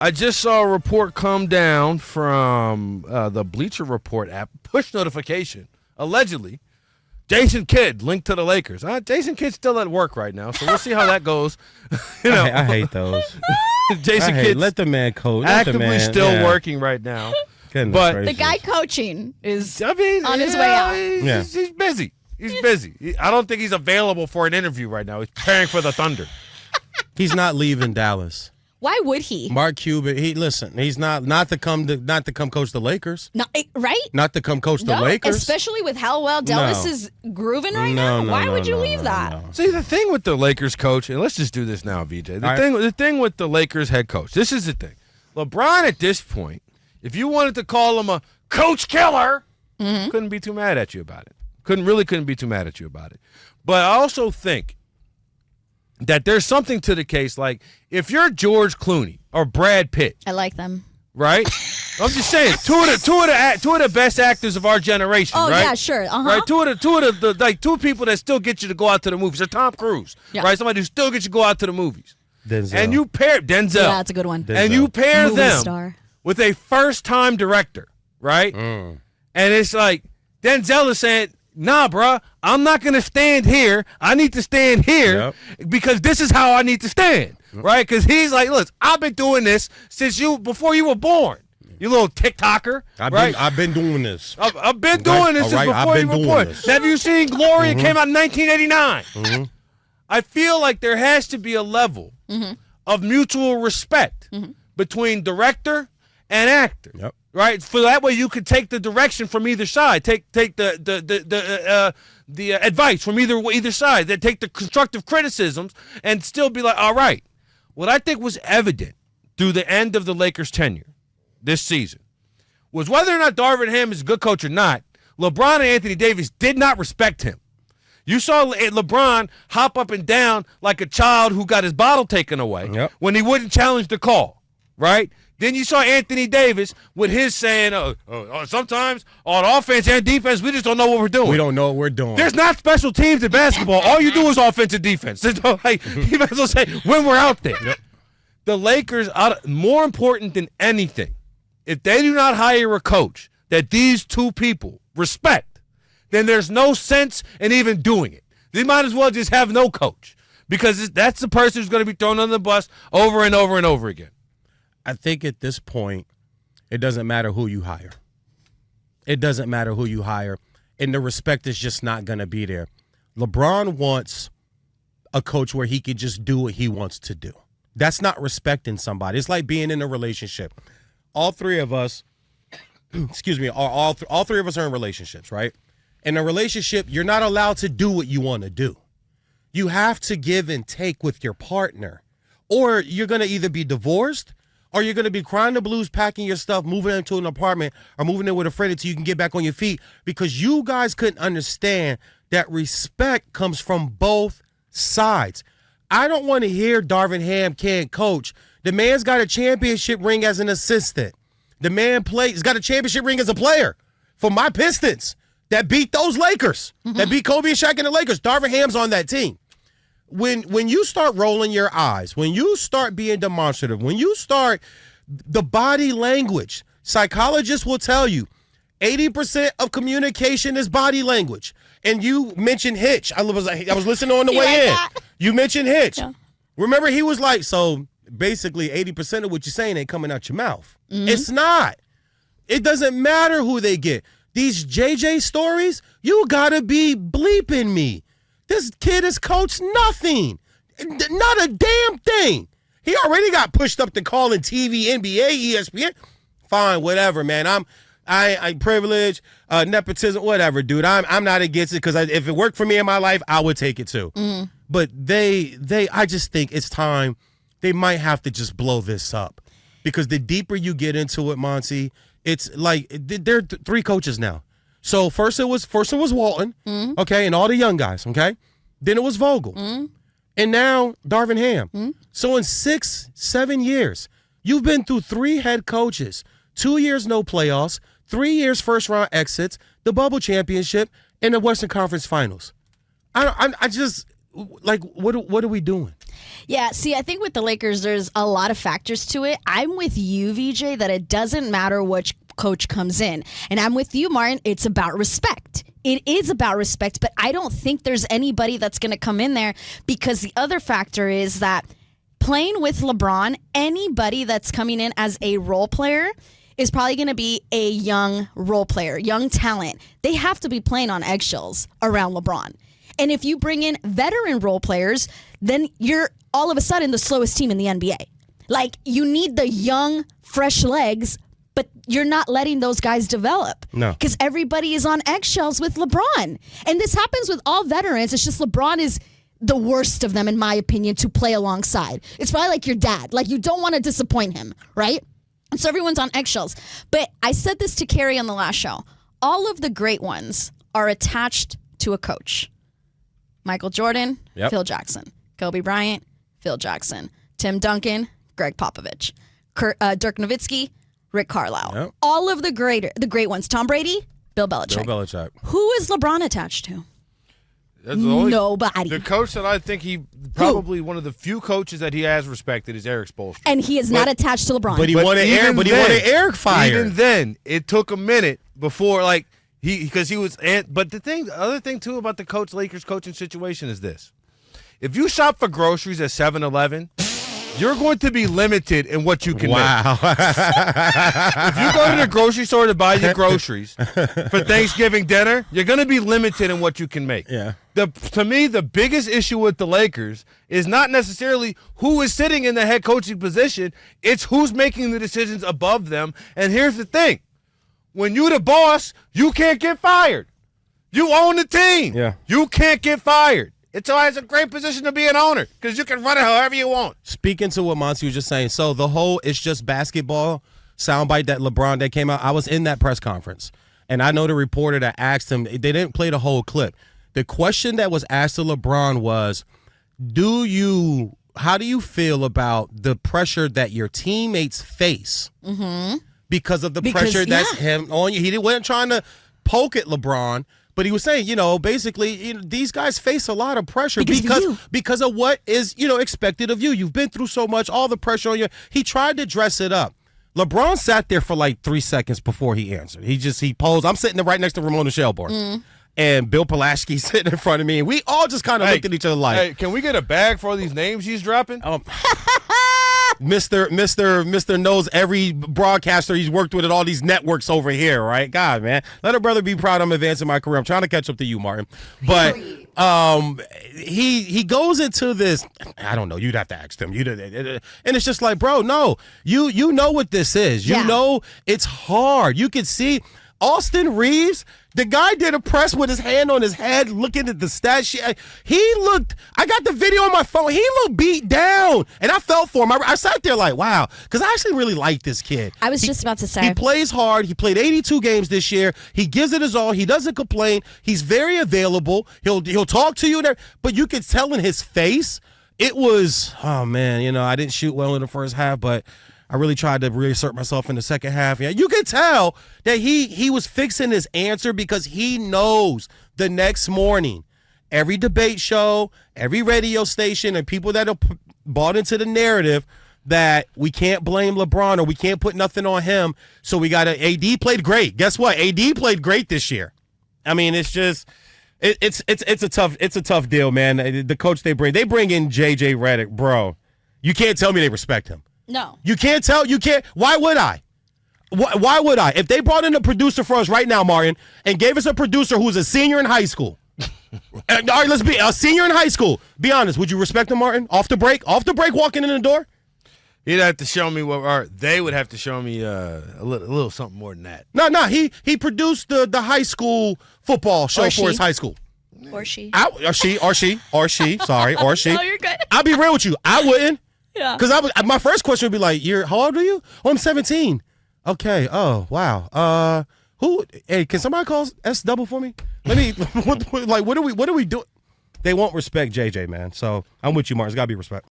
I just saw a report come down from the Bleacher Report app, push notification, allegedly. Jason Kidd linked to the Lakers. Jason Kidd's still at work right now, so we'll see how that goes. I hate those. Jason Kidd, let the man coach. Actively still working right now. But the guy coaching is on his way out. He's busy. He's busy. I don't think he's available for an interview right now. He's preparing for the Thunder. He's not leaving Dallas. Why would he? Mark Cuban. He's not to come coach the Lakers. No, right? Not to come coach the Lakers. Especially with how well Dallas is grooving right now. Why would you leave that? See, the thing with the Lakers coach, and let's just do this now, VJ. The thing with the Lakers head coach. This is the thing. LeBron at this point, if you wanted to call him a coach killer, couldn't be too mad at you about it. Couldn't be too mad at you about it. But I also think that there's something to the case, like if you're George Clooney or Brad Pitt. I like them. Right? I'm just saying, two of the best actors of our generation. Oh, right? yeah, sure. Right? Two of the two people that still get you to go out to the movies. Or Tom Cruise, right? Somebody who still gets you to go out to the movies. Denzel. And you pair Denzel. Yeah, that's a good one. And you pair Movie them star. with a first-time director, right? And it's like Denzel is saying, nah, bruh, I'm not going to stand here. I need to stand here because this is how I need to stand, right? Because he's like, look, I've been doing this since before you were born, you little TikToker, right? I've been doing this. I've been doing this since before you were born. Have you seen Glory? It came out in 1989. I feel like there has to be a level of mutual respect between director and actor. Yep. Right, for that way you could take the direction from either side, take the advice from either side, then take the constructive criticisms, and still be like, all right. What I think was evident through the end of the Lakers' tenure this season was whether or not Darvin Ham is a good coach or not. LeBron and Anthony Davis did not respect him. You saw LeBron hop up and down like a child who got his bottle taken away when he wouldn't challenge the call, right? Then you saw Anthony Davis with his saying, sometimes on offense and defense, we just don't know what we're doing. We don't know what we're doing. There's not special teams in basketball. All you do is offensive defense. You might as well say when we're out there. The Lakers, more important than anything, if they do not hire a coach that these two people respect, then there's no sense in even doing it. They might as well just have no coach because that's the person who's going to be thrown under the bus over and over and over again. I think at this point, it doesn't matter who you hire. It doesn't matter who you hire. And the respect is just not going to be there. LeBron wants a coach where he can just do what he wants to do. That's not respecting somebody. It's like being in a relationship. All three of us, all three of us are in relationships, right? In a relationship, you're not allowed to do what you want to do. You have to give and take with your partner. Or you're going to either be divorced or you're going to be crying the blues, packing your stuff, moving into an apartment, or moving in with a friend until you can get back on your feet because you guys couldn't understand that respect comes from both sides. I don't want to hear Darvin Ham can't coach. The man's got a championship ring as an assistant. The man he's got a championship ring as a player for my Pistons that beat those Lakers, that beat Kobe and Shaq and the Lakers. Darvin Ham's on that team. When you start rolling your eyes, when you start being demonstrative, when you start the body language, psychologists will tell you 80% of communication is body language. And you mentioned Hitch. I was listening on the way in. You mentioned Hitch. Yeah. Remember, he was like, so basically 80% of what you're saying ain't coming out your mouth. It's not. It doesn't matter who they get. These JJ stories, you gotta be bleeping me. This kid has coached nothing. Not a damn thing. He already got pushed up to calling TV, NBA, ESPN. Fine, whatever, man. I'm privileged, nepotism, whatever, dude. I'm not against it because if it worked for me in my life, I would take it too. But I just think it's time. They might have to just blow this up because the deeper you get into it, Monty, it's like there are three coaches now. So first it was Walton, okay, and all the young guys, okay? Then it was Vogel. And now Darvin Ham. So in 6-7 years, you've been through 3 head coaches, 2 years no playoffs, 3 years first round exits, the bubble championship, and the Western Conference Finals. like, what are we doing? Yeah, see, I think with the Lakers, there's a lot of factors to it. I'm with you, VJ, that it doesn't matter which coach comes in. And I'm with you, Martin, it's about respect. It is about respect, but I don't think there's anybody that's going to come in there, because the other factor is that playing with LeBron, anybody that's coming in as a role player is probably going to be a young role player, young talent. They have to be playing on eggshells around LeBron. And if you bring in veteran role players, then you're all of a sudden the slowest team in the NBA. Like, you need the young, fresh legs, but you're not letting those guys develop. No. Because everybody is on eggshells with LeBron. And this happens with all veterans. It's just LeBron is the worst of them, in my opinion, to play alongside. It's probably like your dad. Like, you don't want to disappoint him, right? And so everyone's on eggshells. But I said this to Carrie on the last show. All of the great ones are attached to a coach. Michael Jordan, Phil Jackson. Kobe Bryant, Phil Jackson. Tim Duncan, Greg Popovich. Dirk Nowitzki, Rick Carlisle. Yep. All of the great ones. Tom Brady, Bill Belichick. Bill Belichick. Who is LeBron attached to? Nobody. The coach that I think probably one of the few coaches that he has respected is Eric Spoelstra. And he is not attached to LeBron. But he wanted Eric fired. Even then, it took a minute before, like, because he was. But the other thing too about the Lakers coaching situation is this: if you shop for groceries at 7-Eleven, you're going to be limited in what you can make. If you go to the grocery store to buy your groceries for Thanksgiving dinner, you're going to be limited in what you can make. Yeah. To me, the biggest issue with the Lakers is not necessarily who is sitting in the head coaching position. It's who's making the decisions above them. And here's the thing. When you're the boss, you can't get fired. You own the team. Yeah. You can't get fired. It's always a great position to be an owner because you can run it however you want. Speaking to what Monty was just saying, so the whole "it's just basketball" soundbite that came out, I was in that press conference, and I know the reporter that asked him, they didn't play the whole clip. The question that was asked to LeBron was, how do you feel about the pressure that your teammates face because of the pressure that's him on you? He wasn't trying to poke at LeBron. But he was saying, basically, these guys face a lot of pressure because of what is, expected of you. You've been through so much, all the pressure on you. He tried to dress it up. LeBron sat there for like 3 seconds before he answered. He posed. I'm sitting there right next to Ramona Shelburne. And Bill Pulaski sitting in front of me. And we all just kind of looked at each other like, hey, can we get a bag for all these names he's dropping? Mr. knows every broadcaster he's worked with at all these networks over here, right? God, man. Let a brother be proud I'm advancing my career. I'm trying to catch up to you, Martin. But he goes into this, I don't know, you'd have to ask him. And it's just like, bro, no. You know what this is. You know it's hard. You can see Austin Reeves, the guy did a press with his hand on his head looking at the stat sheet. I got the video on my phone. He looked beat down, and I felt for him. I sat there like, wow, because I actually really like this kid. I was just about to say. He plays hard. He played 82 games this year. He gives it his all. He doesn't complain. He's very available. He'll talk to you, but you could tell in his face, it was, oh, man, I didn't shoot well in the first half, but I really tried to reassert myself in the second half. Yeah, you could tell that he was fixing his answer because he knows the next morning, every debate show, every radio station, and people that are bought into the narrative that we can't blame LeBron or we can't put nothing on him. So we got AD played great. Guess what? AD played great this year. I mean, it's just it's a tough deal, man. The coach they bring in JJ Redick, bro. You can't tell me they respect him. No. You can't tell. You can't. Why would I? Why would I? If they brought in a producer for us right now, Martin, and gave us a producer who's a senior in high school. All right, let's be a senior in high school. Be honest. Would you respect him, Martin? Off the break, walking in the door? He'd have to show me or they would have to show me a little something more than that. No. He produced the high school football show for his high school. Or she. Or she. Sorry, or she. No, you're good. I'll be real with you. I wouldn't. Yeah. Because my first question would be like, how old are you? Oh, I'm 17. Okay. Oh, wow. Hey, can somebody call S double for me? Let me, what are we doing? They won't respect JJ, man. So I'm with you, Martin. It's got to be respect.